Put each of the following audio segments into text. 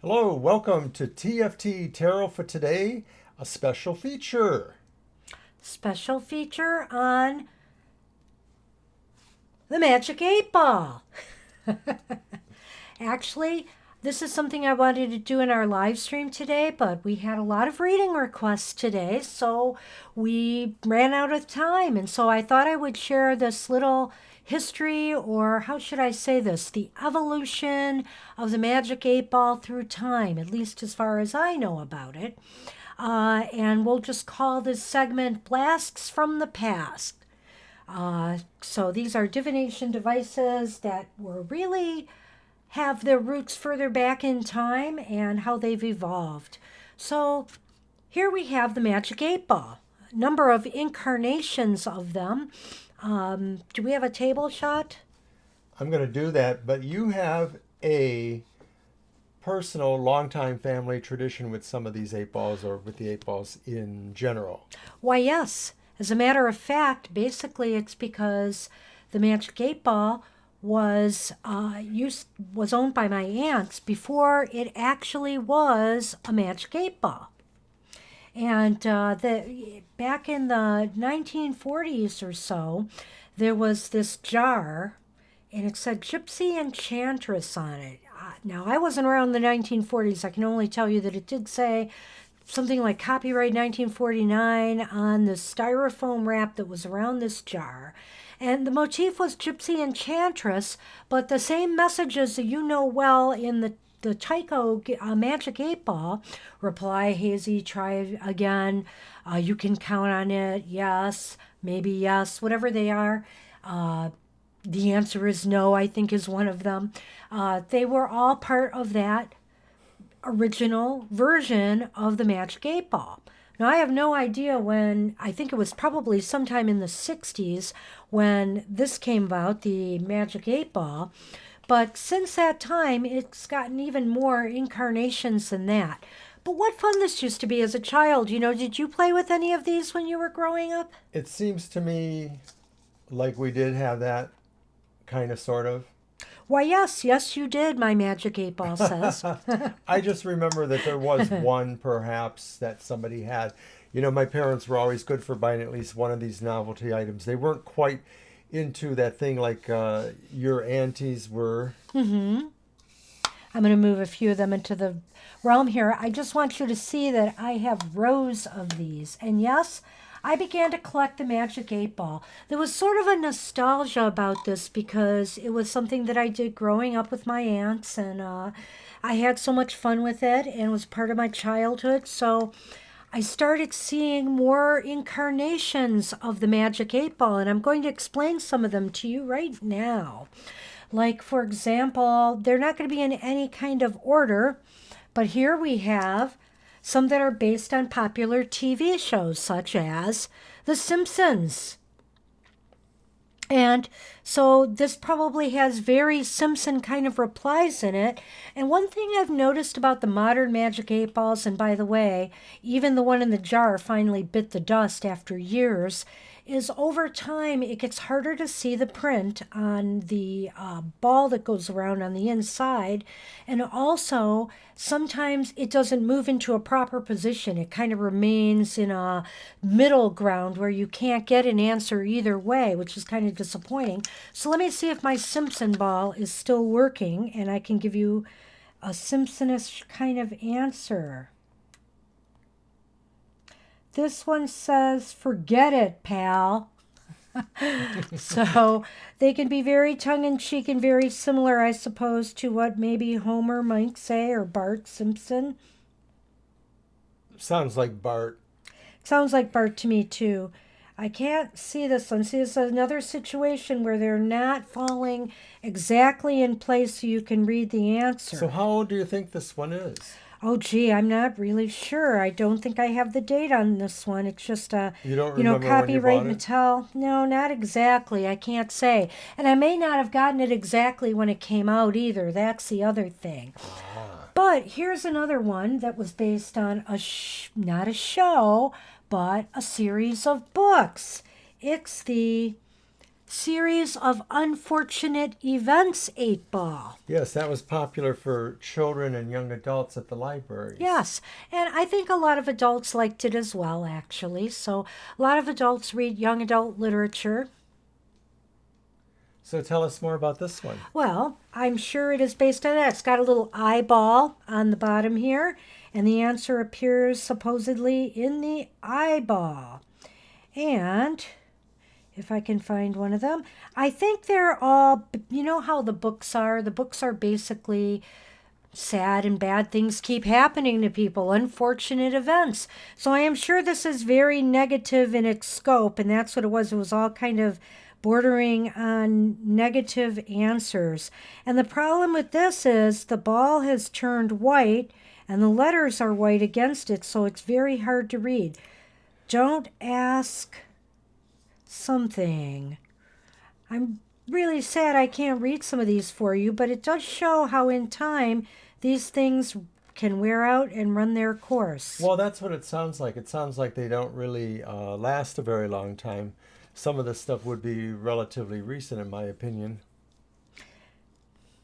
Hello, welcome to TFT Tarot for Today, a special feature. Special feature on the Magic 8 Ball. Actually, this is something I wanted to do in our live stream today, but we had a lot of reading requests today, so we ran out of time. And so I thought I would share this little history, or how should I say this, the evolution of the Magic 8 Ball through time, at least as far as I know about it. And we'll just call this segment Blasts from the Past. So these are divination devices that were really have their roots further back in time and how they've evolved. So here we have the Magic 8 Ball. A number of incarnations of them. Do we have a table shot? I'm going to do that, but you have a personal, longtime family tradition with some of these eight balls or with the eight balls in general. Why, yes. As a matter of fact, basically it's because the Magic 8 Ball was owned by my aunts before it actually was a Magic 8 Ball. And back in the 1940s or so, there was this jar, and it said Gypsy Enchantress on it. Now, I wasn't around the 1940s. I can only tell you that it did say something like copyright 1949 on the styrofoam wrap that was around this jar. And the motif was Gypsy Enchantress, but the same messages that you know well in the Tycho Magic 8 Ball, reply hazy, try again, you can count on it, yes, maybe yes, whatever they are. The answer is no, I think is one of them. They were all part of that original version of the Magic 8 Ball. Now, I have no idea when, I think it was probably sometime in the 60s when this came about, the Magic 8 Ball. But since that time, it's gotten even more incarnations than that. But what fun this used to be as a child. Did you play with any of these when you were growing up? It seems to me like we did have that kind of sort of. Why, yes, you did, my Magic 8 Ball says. I just remember that there was one perhaps that somebody had. My parents were always good for buying at least one of these novelty items. They weren't quite into that thing like your aunties were. I'm going to move a few of them into the realm here. I just want you to see that I have rows of these. And yes, I began to collect the Magic 8 Ball. There was sort of a nostalgia about this because it was something that I did growing up with my aunts, and I had so much fun with it, and it was part of my childhood. So I started seeing more incarnations of the Magic 8 Ball, and I'm going to explain some of them to you right now. Like, for example, they're not going to be in any kind of order, but here we have some that are based on popular TV shows such as The Simpsons. And so this probably has very Simpson kind of replies in it. And one thing I've noticed about the modern Magic 8 Balls, and by the way, even the one in the jar finally bit the dust after years, is over time it gets harder to see the print on the ball that goes around on the inside. And also, sometimes it doesn't move into a proper position. It kind of remains in a middle ground where you can't get an answer either way, which is kind of disappointing. So let me see if my Simpson ball is still working and I can give you a Simpsonish kind of answer. This one says, forget it, pal. So they can be very tongue-in-cheek and very similar, I suppose, to what maybe Homer might say or Bart Simpson. Sounds like Bart. Sounds like Bart to me, too. I can't see this one. See, this is another situation where they're not falling exactly in place so you can read the answer. So how old do you think this one is? Oh, gee, I'm not really sure. I don't think I have the date on this one. It's just You don't remember when you copyright bought it? Mattel. No, not exactly. I can't say. And I may not have gotten it exactly when it came out either. That's the other thing. But here's another one that was based on not a show, but a series of books. It's the series of unfortunate events 8-ball. Yes, that was popular for children and young adults at the libraries. Yes, and I think a lot of adults liked it as well, actually. So a lot of adults read young adult literature. So tell us more about this one. Well, I'm sure it is based on that. It's got a little eyeball on the bottom here, and the answer appears supposedly in the eyeball. And if I can find one of them, I think they're all, you know how the books are? The books are basically sad and bad things keep happening to people, unfortunate events. So I am sure this is very negative in its scope, and that's what it was. It was all kind of bordering on negative answers. And the problem with this is the ball has turned white and the letters are white against it, so it's very hard to read. Don't ask something. I'm really sad I can't read some of these for you, but it does show how in time these things can wear out and run their course. Well, that's what it sounds like. It sounds like they don't really last a very long time. Some of this stuff would be relatively recent, in my opinion.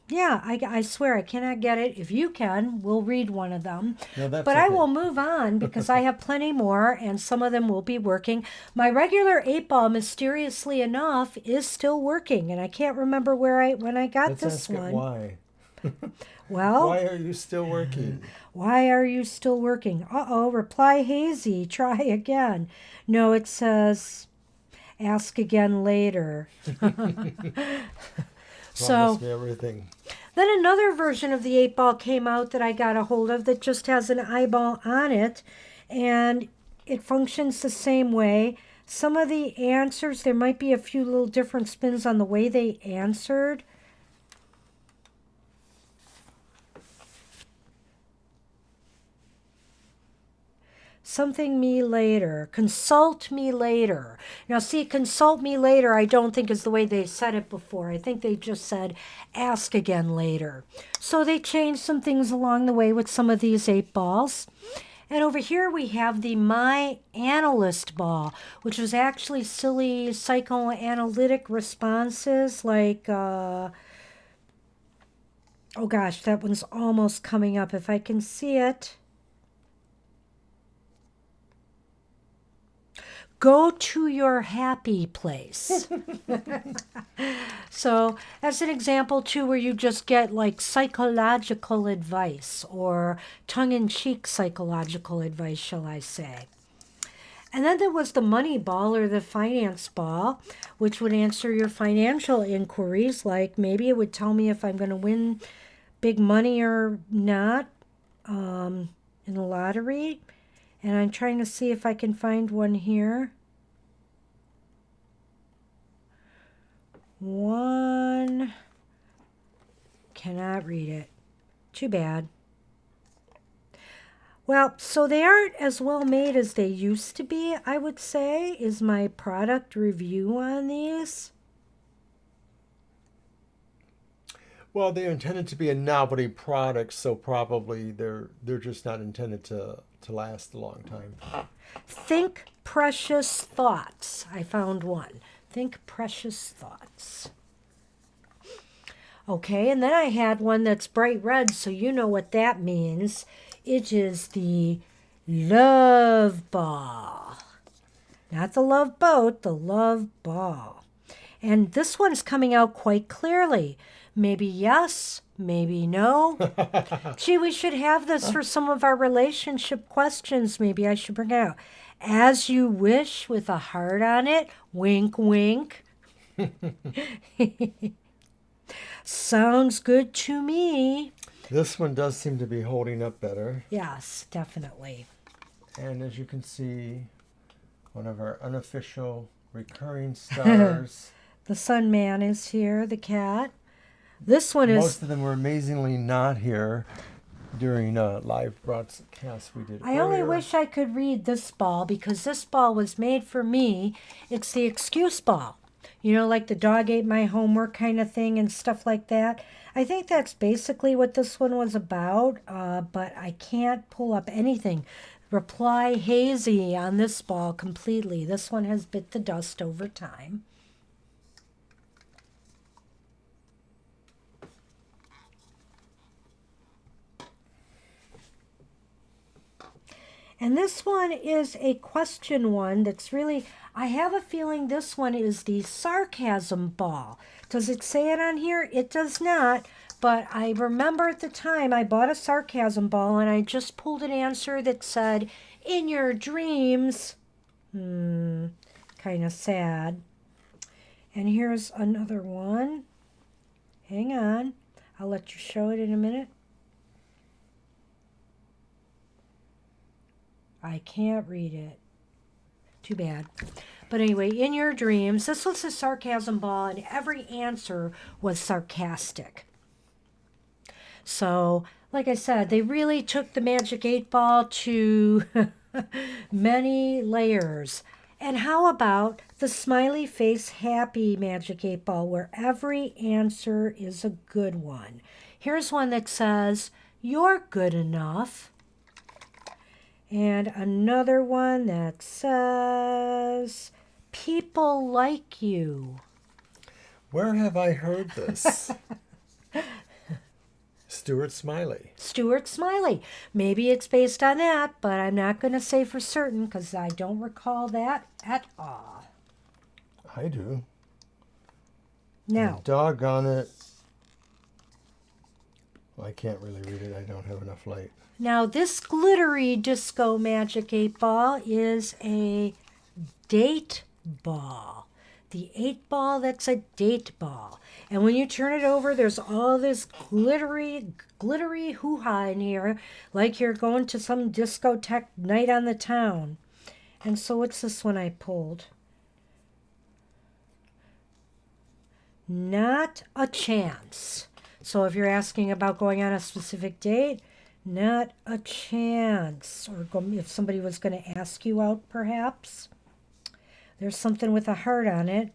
Yeah, I swear I cannot get it. If you can, we'll read one of them. No, that's But I okay. will move on because I have plenty more, and some of them will be working. My regular 8-ball, mysteriously enough, is still working, and I can't remember when I got Let's this ask it one. why. Well, Why are you still working? why are you still working? Uh-oh, reply hazy. Try again. No, it says ask again later. So Promise me everything. then another version of the 8-ball came out that I got a hold of that just has an eyeball on it, and it functions the same way. Some of the answers, there might be a few little different spins on the way they answered. Something me later. Consult me later. Now, see, consult me later, I don't think is the way they said it before. I think they just said ask again later. So they changed some things along the way with some of these 8-balls. And over here we have the My Analyst ball, which was actually silly psychoanalytic responses like, oh gosh, that one's almost coming up. If I can see it. Go to your happy place. So that's an example too where you just get like psychological advice or tongue-in-cheek psychological advice, shall I say. And then there was the money ball or the finance ball, which would answer your financial inquiries. Like maybe it would tell me if I'm going to win big money or not in the lottery. And I'm trying to see if I can find one here. One. Cannot read it. Too bad. Well, so they aren't as well made as they used to be, I would say, is my product review on these. Well, they're intended to be a novelty product, so probably they're just not intended to last a long time. Think Precious Thoughts. I found one. Think Precious Thoughts. Okay, and then I had one that's bright red, so you know what that means. It is the Love Ball. Not the Love Boat, the Love Ball. And this one's coming out quite clearly. Maybe yes, maybe no. Gee, we should have this for some of our relationship questions. Maybe I should bring it out. As you wish with a heart on it. Wink, wink. Sounds good to me. This one does seem to be holding up better. Yes, definitely. And as you can see, one of our unofficial recurring stars. The Sun Man is here, the cat. This one is... Most of them were amazingly not here during live broadcasts we did I only earlier. wish I could read this ball because this ball was made for me. It's the excuse ball. You know, like the dog ate my homework kind of thing and stuff like that. I think that's basically what this one was about, but I can't pull up anything. Reply hazy on this ball completely. This one has bit the dust over time. And this one is a question one that's really, I have a feeling this one is the sarcasm ball. Does it say it on here? It does not. But I remember at the time I bought a sarcasm ball and I just pulled an answer that said, in your dreams. Kind of sad. And here's another one. Hang on. I'll let you show it in a minute. I can't read it. Too bad. But anyway, in your dreams, this was a sarcasm ball, and every answer was sarcastic. So, like I said, they really took the Magic 8 Ball to many layers. And how about the smiley face happy Magic 8 Ball, where every answer is a good one? Here's one that says, "You're good enough." And another one that says, "People like you." Where have I heard this? Stuart Smiley. Stuart Smiley. Maybe it's based on that, but I'm not going to say for certain because I don't recall that at all. I do. Now, And doggone it. Well, I can't really read it. I don't have enough light. now this glittery disco Magic 8 Ball is a date ball. The 8 ball, that's a date ball. And when you turn it over, there's all this glittery hoo-ha in here, like you're going to some discotheque night on the town. And so what's this one I pulled? Not a chance. So if you're asking about going on a specific date, not a chance. Or if somebody was going to ask you out, perhaps. There's something with a heart on it.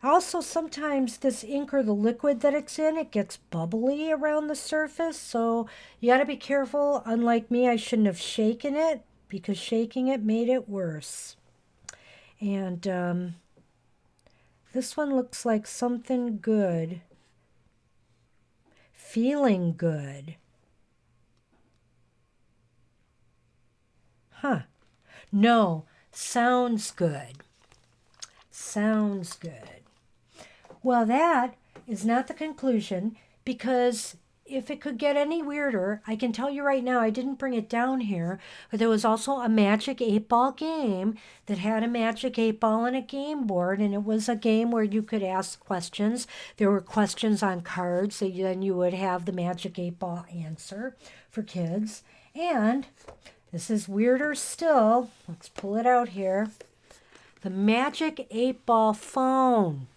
Also, sometimes this ink or the liquid that it's in, it gets bubbly around the surface. So you got to be careful. Unlike me, I shouldn't have shaken it because shaking it made it worse. And this one looks like something good. Feeling good. Huh. No, sounds good. Sounds good. Well, that is not the conclusion, because if it could get any weirder, I can tell you right now, I didn't bring it down here, but there was also a Magic 8 Ball game that had a Magic 8 Ball and a game board, and it was a game where you could ask questions. There were questions on cards, so then you would have the Magic 8 Ball answer for kids. And this is weirder still. Let's pull it out here. The Magic 8 Ball phone.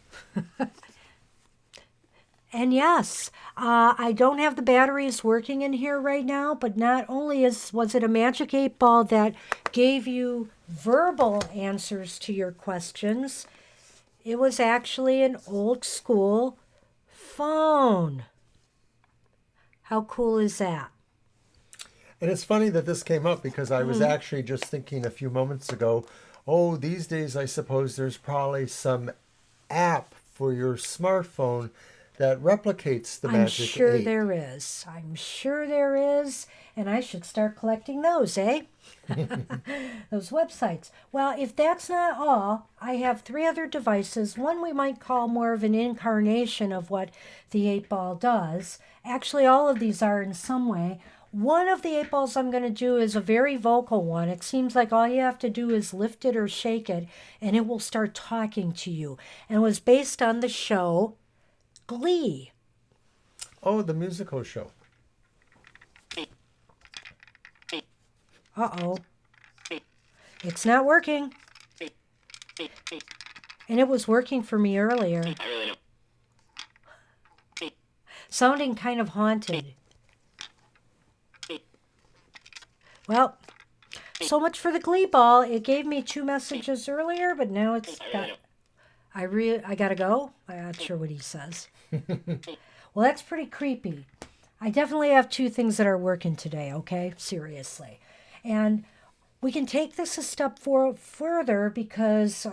And yes, I don't have the batteries working in here right now, but not only was it a Magic 8 Ball that gave you verbal answers to your questions, it was actually an old school phone. How cool is that? And it's funny that this came up because I was actually just thinking a few moments ago, oh, these days I suppose there's probably some app for your smartphone that replicates the Magic 8. I'm sure there is. I'm sure there is. And I should start collecting those, eh? Those websites. Well, if that's not all, I have 3 other devices. One we might call more of an incarnation of what the 8 Ball does. Actually, all of these are in some way. One of the 8 Balls I'm going to do is a very vocal one. It seems like all you have to do is lift it or shake it, and it will start talking to you. And it was based on the show Glee. Oh, the musical show. Uh-oh. It's not working. And it was working for me earlier. Sounding kind of haunted. Well, so much for the Glee Ball. It gave me 2 messages earlier, but now it's got... I gotta go? I'm not sure what he says. Well, that's pretty creepy. I definitely have 2 things that are working today, okay? Seriously. And we can take this a step further because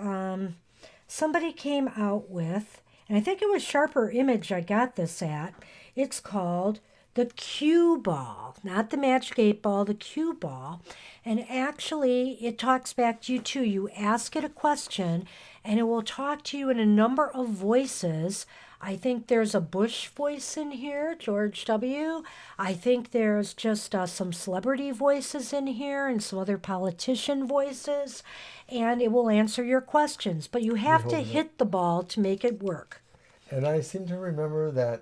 somebody came out with, and I think it was Sharper Image I got this at, it's called the cue ball, not the magic 8 ball, the cue ball. And actually, it talks back to you too. You ask it a question, and it will talk to you in a number of voices. I think there's a Bush voice in here, George W. I think there's just some celebrity voices in here and some other politician voices, and it will answer your questions. But you have to hit the ball to make it work. And I seem to remember that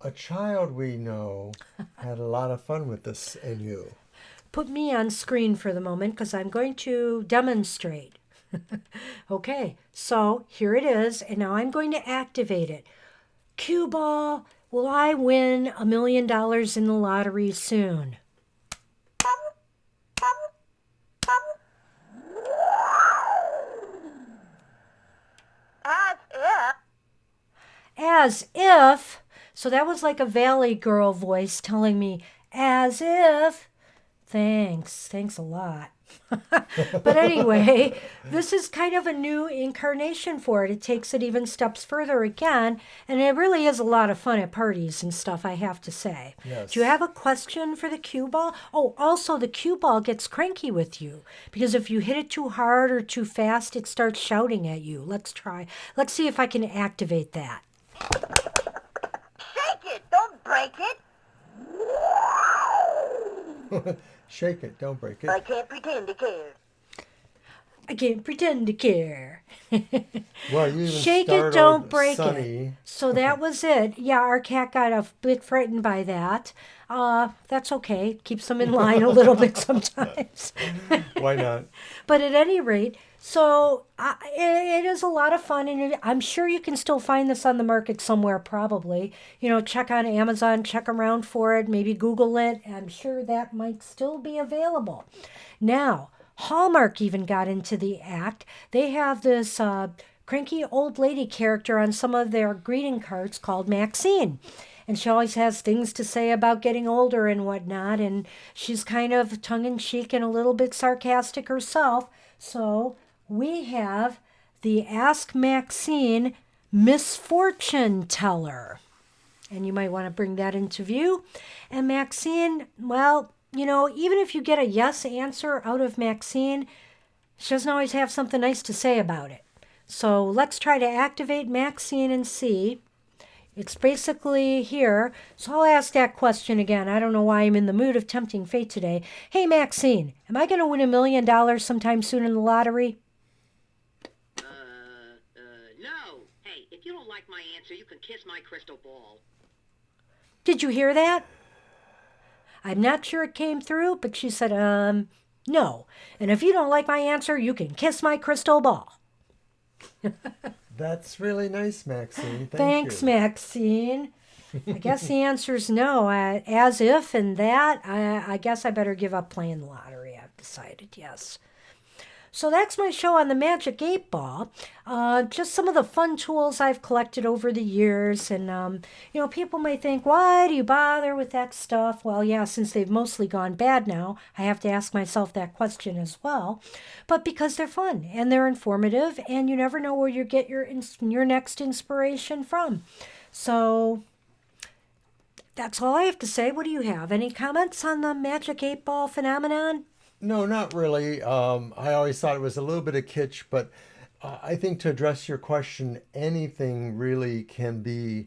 a child we know had a lot of fun with this and you. Put me on screen for the moment because I'm going to demonstrate. Okay, so here it is, and now I'm going to activate it. Cue ball, will I win $1 million in the lottery soon? As if. So that was like a Valley Girl voice telling me, as if. Thanks a lot. But anyway, this is kind of a new incarnation for it. It takes it even steps further again, and it really is a lot of fun at parties and stuff, I have to say. Yes. Do you have a question for the cue ball? Oh, also the cue ball gets cranky with you because if you hit it too hard or too fast, it starts shouting at you. Let's try. Let's see if I can activate that. Shake it, don't break it. Shake it, don't break it. I can't pretend to care. I can't pretend to care. Well, you even Shake it, startled don't break Sonny. it. So that was it. Yeah, our cat got a bit frightened by that. That's okay. Keeps them in line a little bit sometimes. Why not? But at any rate, so it is a lot of fun, and I'm sure you can still find this on the market somewhere probably. Check on Amazon, check around for it, maybe Google it. I'm sure that might still be available. Now, Hallmark even got into the act. They have this cranky old lady character on some of their greeting cards called Maxine. And she always has things to say about getting older and whatnot. And she's kind of tongue-in-cheek and a little bit sarcastic herself. So we have the Ask Maxine Misfortune Teller. And you might want to bring that into view. And Maxine, well, even if you get a yes answer out of Maxine, she doesn't always have something nice to say about it. So let's try to activate Maxine and see. It's basically here. So I'll ask that question again. I don't know why I'm in the mood of tempting fate today. Hey, Maxine, am I going to win $1 million sometime soon in the lottery? No. Hey, if you don't like my answer, you can kiss my crystal ball. Did you hear that? I'm not sure it came through, but she said, no. And if you don't like my answer, you can kiss my crystal ball. That's really nice, Maxine. Thanks, you. Maxine. I guess the answer is no. As if and that, I guess I better give up playing the lottery. I've decided, yes. So that's my show on the Magic 8 Ball. Just some of the fun tools I've collected over the years. And, people may think, why do you bother with that stuff? Well, yeah, since they've mostly gone bad now, I have to ask myself that question as well. But because they're fun and they're informative, and you never know where you get your next inspiration from. So that's all I have to say. What do you have? Any comments on the Magic 8 Ball phenomenon? No, not really. I always thought it was a little bit of kitsch, but I think to address your question, anything really can be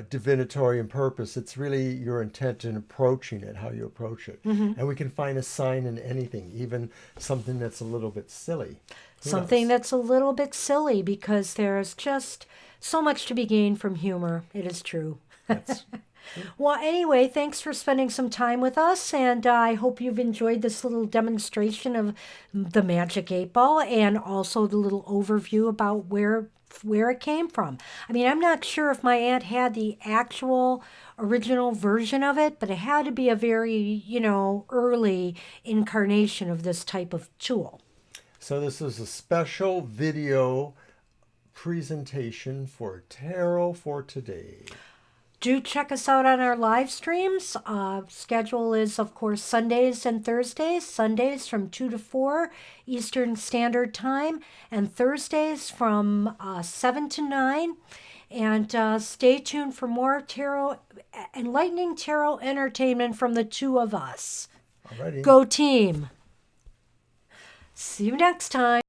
divinatory in purpose. It's really your intent in approaching it, how you approach it. Mm-hmm. And we can find a sign in anything, even something that's a little bit silly. Something that's a little bit silly, because there's just so much to be gained from humor. It is true. That's Well, anyway, thanks for spending some time with us, and I hope you've enjoyed this little demonstration of the Magic 8 Ball and also the little overview about where it came from. I mean, I'm not sure if my aunt had the actual original version of it, but it had to be a very, early incarnation of this type of tool. So this is a special video presentation for Tarot for Today. Do check us out on our live streams. Schedule is, of course, Sundays and Thursdays. Sundays from 2 to 4 Eastern Standard Time, and Thursdays from 7 to 9. And stay tuned for more enlightening tarot entertainment from the two of us. Alrighty. Go team. See you next time.